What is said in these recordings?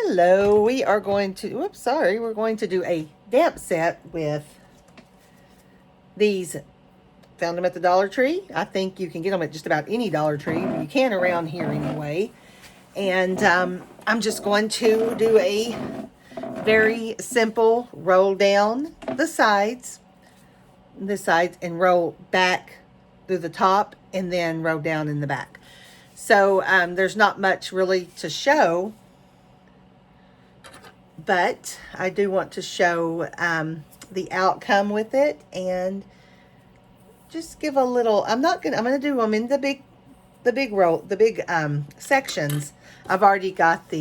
Hello, we are going to, oops, sorry, we're going to do a damp set with these. Found them at the Dollar Tree. I think you can get them at just about any Dollar Tree. You can around here anyway. And I'm just going to do a very simple roll down the sides, and roll back through the top and then roll down in the back. So there's not much really to show, but I do want to show the outcome with it and just give a little. I'm going to do them in the big sections. I've already got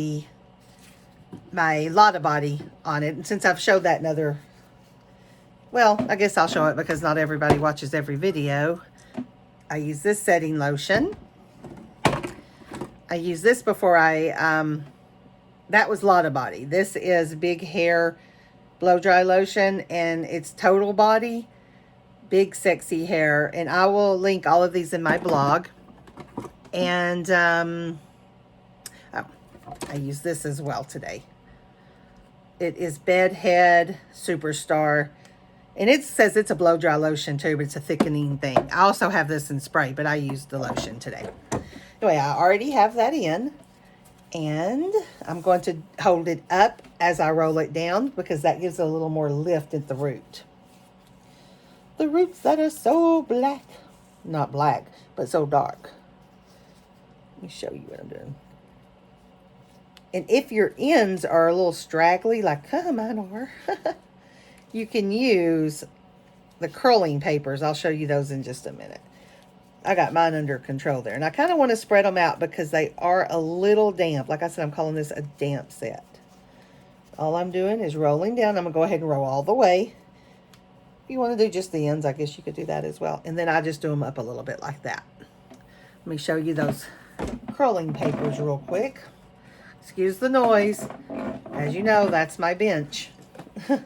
my Lotta body on it, and since I've showed that in other, well, I guess I'll show it because not everybody watches every video. I use this setting lotion. I use this before that was Lotta body. This is Big Hair blow dry lotion, and it's total body, big sexy hair, and I will link all of these in my blog. And I use this as well today. It is Bedhead Superstar, and it says it's a blow dry lotion too, but it's a thickening thing. I also have this in spray, but I used the lotion today. Anyway, I already have that in, and I'm going to hold it up as I roll it down because that gives a little more lift at the root. The roots that are so black, not black, but so dark. Let me show you what I'm doing. And if your ends are a little straggly, like mine are, you can use the curling papers. I'll show you those in just a minute. I got mine under control there. And I kind of want to spread them out because they are a little damp. Like I said, I'm calling this a damp set. All I'm doing is rolling down. I'm going to go ahead and roll all the way. If you want to do just the ends, I guess you could do that as well. And then I just do them up a little bit like that. Let me show you those curling papers real quick. Excuse the noise. As you know, that's my bench. I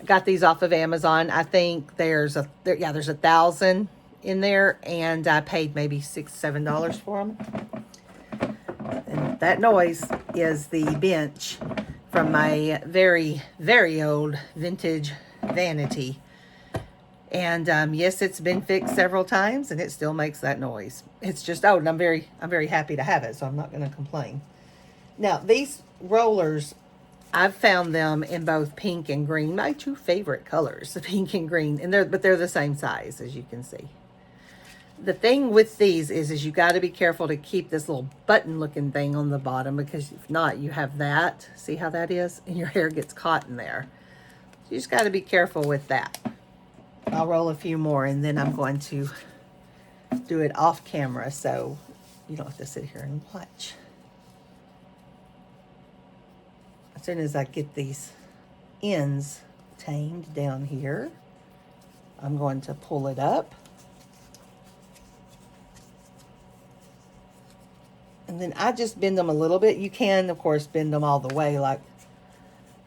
got these off of Amazon. I think there's 1,000 in there, and I paid maybe $6-7 for them. And that noise is the bench from my very, very old vintage vanity. And yes, it's been fixed several times, and it still makes that noise. It's just old, and I'm very happy to have it, so I'm not going to complain. Now, these rollers, I've found them in both pink and green. My two favorite colors, the pink and green, and they're the same size, as you can see. The thing with these is you got to be careful to keep this little button-looking thing on the bottom, because if not, you have that. See how that is? And your hair gets caught in there. So you just got to be careful with that. I'll roll a few more, and then I'm going to do it off camera so you don't have to sit here and watch. As soon as I get these ends tamed down here, I'm going to pull it up. And then I just bend them a little bit. You can, of course, bend them all the way like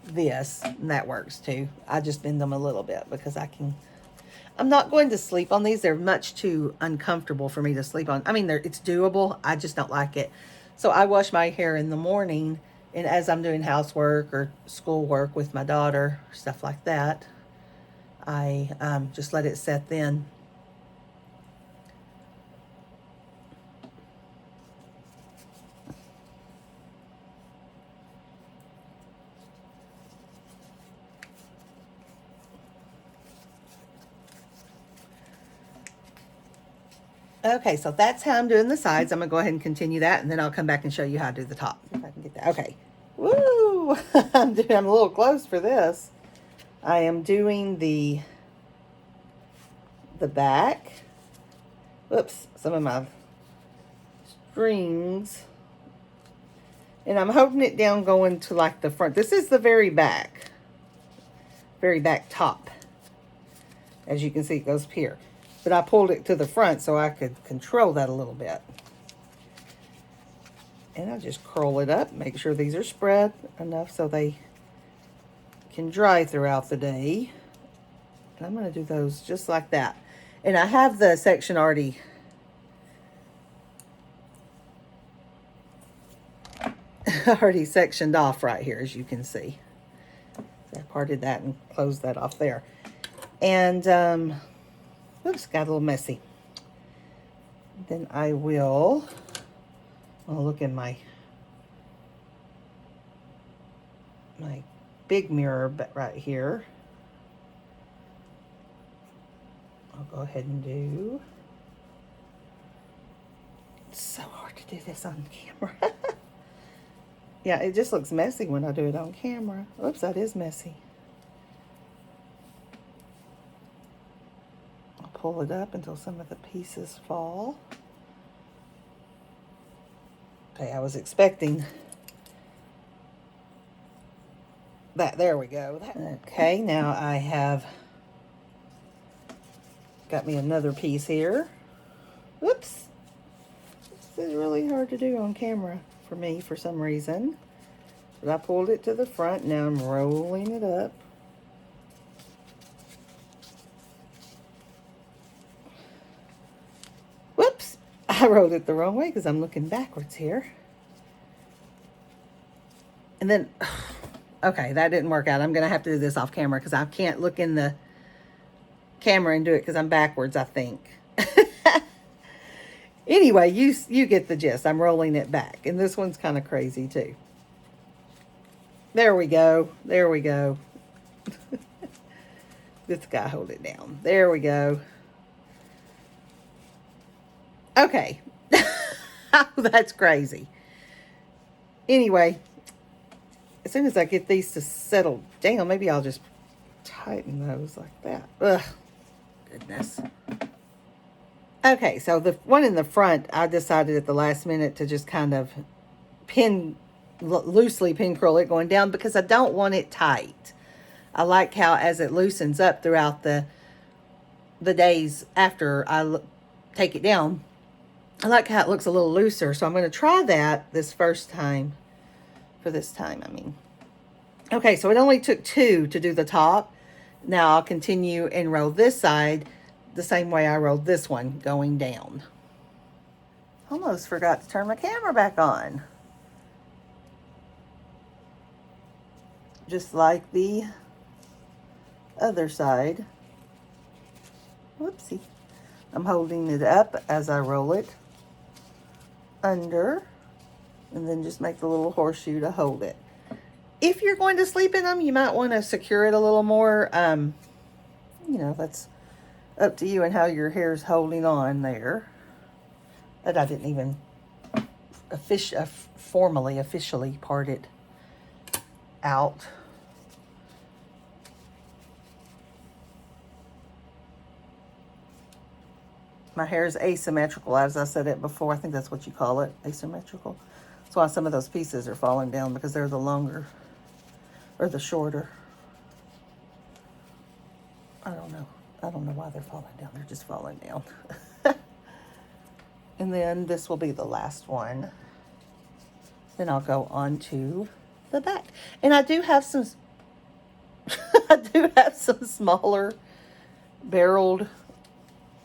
this, and that works too. I just bend them a little bit because I'm not going to sleep on these. They're much too uncomfortable for me to sleep on. I mean, it's doable. I just don't like it. So I wash my hair in the morning, and as I'm doing housework or schoolwork with my daughter, stuff like that, I just let it set then. Okay, so that's how I'm doing the sides. I'm going to go ahead and continue that, and then I'll come back and show you how to do the top. If I can get that. Okay. Woo! I'm a little close for this. I am doing the back. Whoops, some of my strings. And I'm holding it down going to like the front. This is the very back top. As you can see, it goes up here. But I pulled it to the front so I could control that a little bit. And I just curl it up, make sure these are spread enough so they can dry throughout the day. And I'm going to do those just like that. And I have the section already already sectioned off right here, as you can see. So I parted that and closed that off there. And, oops, got a little messy. Then I'll look in my big mirror right here. I'll go ahead and do. It's so hard to do this on camera. Yeah, it just looks messy when I do it on camera. Oops, that is messy. I'll pull it up until some of the pieces fall. Okay, I was expecting that. There we go. Okay, now I have got me another piece here. Whoops. This is really hard to do on camera for me for some reason. But I pulled it to the front. Now I'm rolling it up. Whoops. I rolled it the wrong way because I'm looking backwards here. And then, okay, that didn't work out. I'm going to have to do this off camera because I can't look in the camera and do it because I'm backwards, I think. Anyway, you get the gist. I'm rolling it back. And this one's kind of crazy too. There we go. There we go. This guy, hold it down. There we go. Okay. Oh, that's crazy. Anyway, as soon as I get these to settle down, maybe I'll just tighten those like that. Ugh. Goodness. Okay, so the one in the front, I decided at the last minute to just kind of loosely pin curl it going down because I don't want it tight. I like how as it loosens up throughout the days after I take it down, I like how it looks a little looser. So I'm going to try that this first time. For this time, I mean. Okay, so it only took 2 to do the top. Now I'll continue and roll this side the same way I rolled this one going down. Almost forgot to turn my camera back on. Just like the other side. Whoopsie. I'm holding it up as I roll it under, and then just make the little horseshoe to hold it. If you're going to sleep in them, you might want to secure it a little more. You know, that's up to you and how your hair's holding on there. But I didn't even officially part it out. My hair is asymmetrical, as I said it before. I think that's what you call it, asymmetrical. That's why some of those pieces are falling down, because they're the longer or the shorter. I don't know. I don't know why they're falling down. They're just falling down. And then this will be the last one. Then I'll go on to the back. And I do have some smaller barreled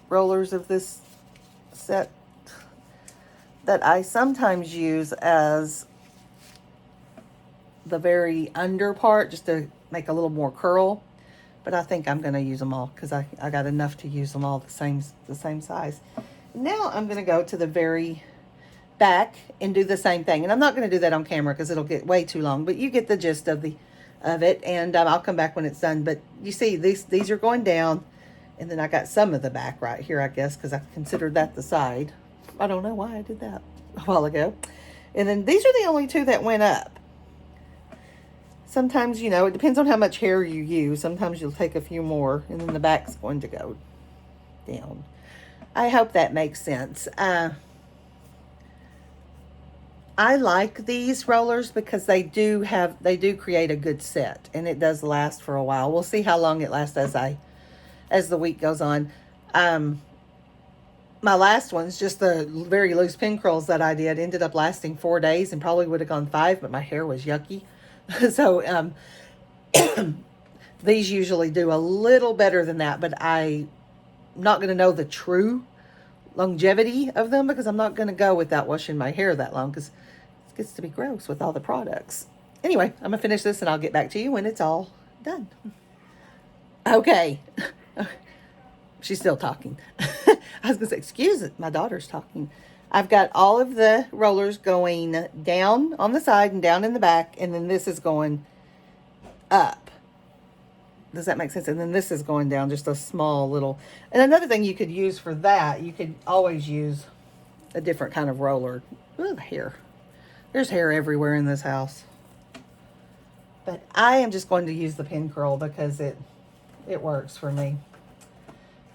rollers of this set that I sometimes use as the very under part, just to make a little more curl. But I think I'm going to use them all because I got enough to use them all the same size. Now I'm going to go to the very back and do the same thing. And I'm not going to do that on camera because it'll get way too long. But you get the gist of it. And I'll come back when it's done. But you see, these are going down. And then I got some of the back right here, I guess, because I considered that the side. I don't know why I did that a while ago. And then these are the only 2 that went up. Sometimes, you know, it depends on how much hair you use. Sometimes you'll take a few more, and then the back's going to go down. I hope that makes sense. I like these rollers because they do create a good set, and it does last for a while. We'll see how long it lasts as the week goes on. My last ones, just the very loose pin curls that I did, ended up lasting 4 days and probably would have gone 5, but my hair was yucky. So these usually do a little better than that, but I'm not going to know the true longevity of them because I'm not going to go without washing my hair that long because Gets to be gross with all the products. Anyway, I'm gonna finish this and I'll get back to you when it's all done. Okay. She's still talking. I was gonna say, excuse it, my daughter's talking. I've got all of the rollers going down on the side and down in the back, and then this is going up. Does that make sense? And then this is going down just a small little. And another thing you could use for that, you could always use a different kind of roller. Ooh, the hair. There's hair everywhere in this house. But I am just going to use the pin curl because it works for me.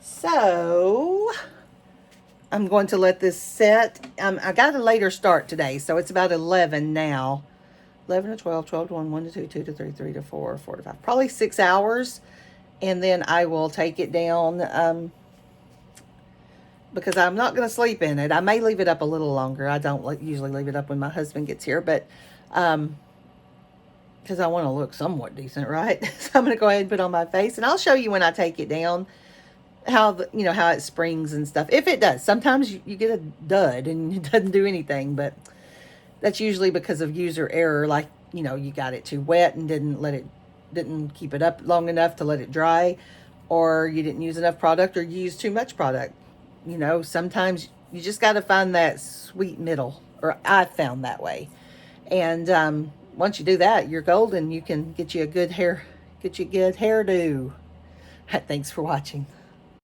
So I'm going to let this set. I got a later start today, so it's about 11 now. 11 to 12, 12 to 1, 1 to 2, 2 to 3, 3 to 4, 4 to 5. Probably 6 hours. And then I will take it down because I'm not going to sleep in it. I may leave it up a little longer. I don't usually leave it up when my husband gets here, but because I want to look somewhat decent, right? So I'm going to go ahead and put on my face, and I'll show you when I take it down how how it springs and stuff. If it does, sometimes you get a dud and it doesn't do anything, but that's usually because of user error. Like, you got it too wet and didn't keep it up long enough to let it dry, or you didn't use enough product, or you used too much product. Sometimes you just got to find that sweet middle, or I found that way. And once you do that, you're golden. You can get you a good hairdo. Thanks for watching.